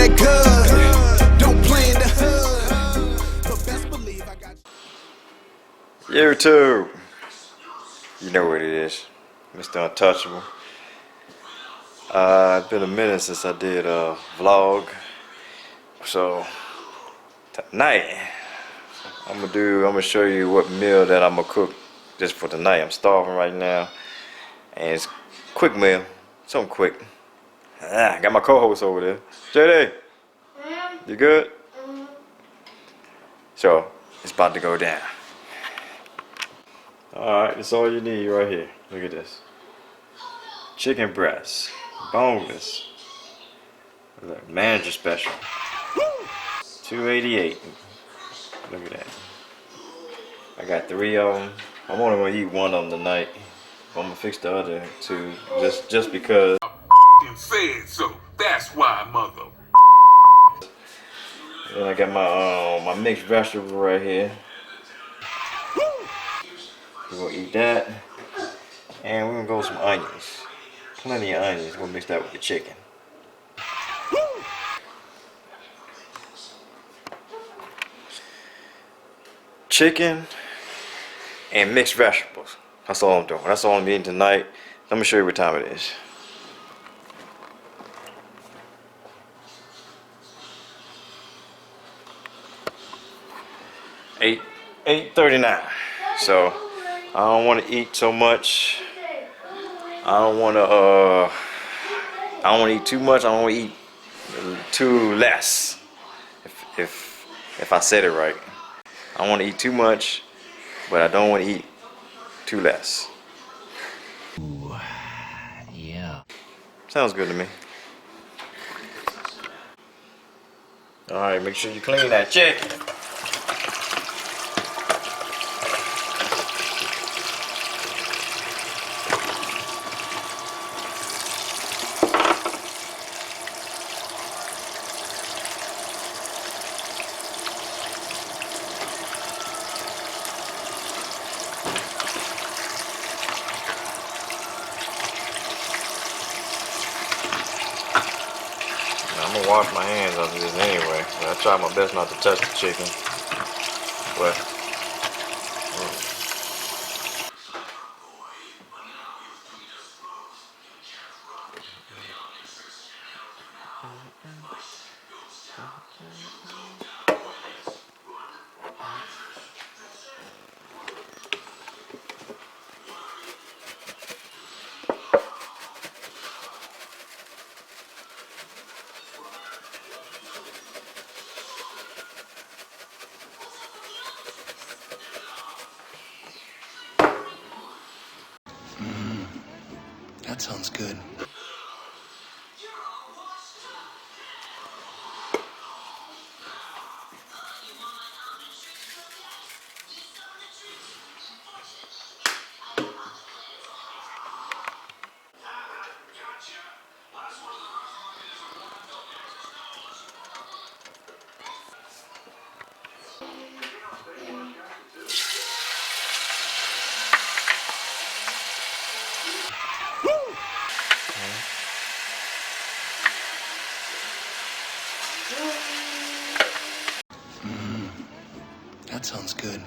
that good. Don't play in the hood. But best believe I got YouTube. You know what it is. Mr. Untouchable. It's been a minute since I did a vlog. So tonight I'm gonna show you what meal that I'm gonna cook just for tonight. I'm starving right now. And it's quick meal. Something quick. I got my co-host over there. JD. You good? So it's about to go down. Alright, that's all you need right here. Look at this. Chicken breast. Boneless. Look, manager special. $2.88. Look at that. I got 3 of them. I'm only gonna eat one of them tonight. I'm gonna fix the other 2 just because. I said so. That's why, mother. Then I got my mixed vegetable right here. We're gonna eat that, and we're gonna go with some onions. Plenty of onions. We're gonna mix that with the chicken. Chicken and mixed vegetables. That's all I'm doing. That's all I'm eating tonight. Let me show you what time it is. 8:39. So I don't want to eat so much. I don't want to eat too much. I don't want to eat too less. If I said it right. I don't want to eat too much, but I don't want to eat too less. Ooh, yeah. Sounds good to me. Alright, make sure you clean that chicken. I'm gonna wash my hands after this anyway. I try my best not to touch the chicken, but That sounds good. That sounds good.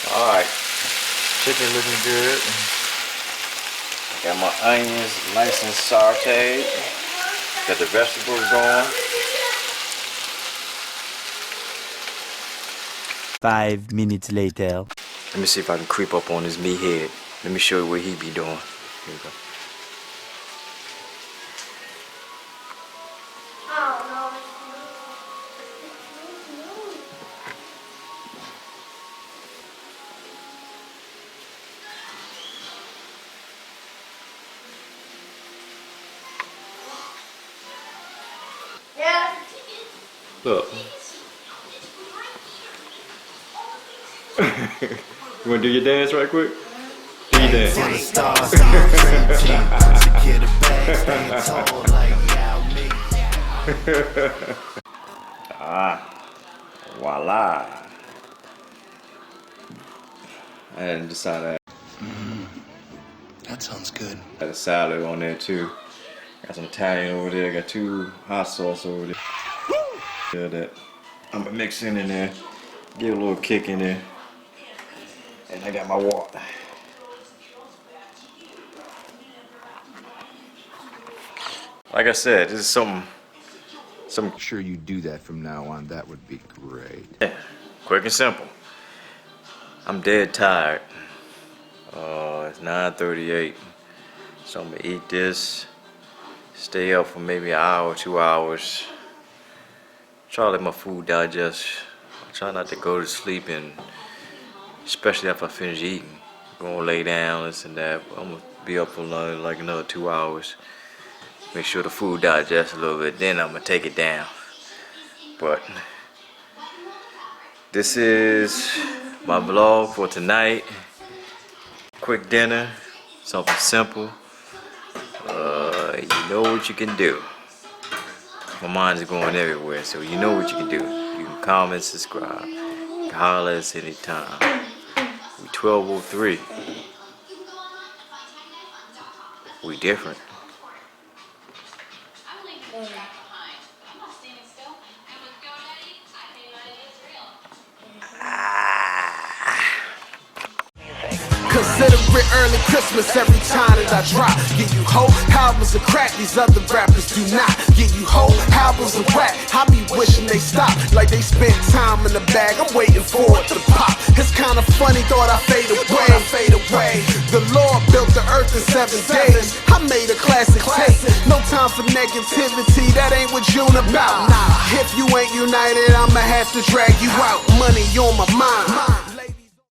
Alright, chicken looking good. Got my onions nice and sauteed. Got the vegetables going. 5 minutes later. Let me see if I can creep up on his meathead. Let me show you what he be doing. Here we go. Look. You wanna do your dance right quick? Do your dance. Voila. I hadn't decided. That sounds good. Got a salad on there too. Got some Italian over there. Got 2 hot sauce over there. That I'm gonna mix in there. Give a little kick in there. And I got my water. Like I said, this is some Sure you do that from now on. That would be great. yeah, quick and simple. I'm dead tired. It's 9:38. So I'm gonna eat this. Stay up for maybe an hour, 2 hours. Try to let my food digest. I try not to go to sleep, and especially after I finish eating. Gonna lay down, this and that. I'm gonna be up for like another 2 hours. Make sure the food digests a little bit. Then I'm gonna take it down. But this is my vlog for tonight. Quick dinner, something simple. You know what you can do. My mind is going everywhere, so you know what you can do. You can comment, subscribe. You can holler at us anytime. We 1203. We different. Consider it early Christmas every time that I drop. Give you whole albums of crack, these other rappers do not. Give you whole albums of whack. I be wishing they stop, like they spent time in the bag. I'm waiting for it to pop. It's kinda funny, thought I fade away. The Lord built the earth in 7 days. I made a classic tape. No time for negativity, that ain't what you're about. If you ain't united, I'ma have to drag you out. Money on my mind.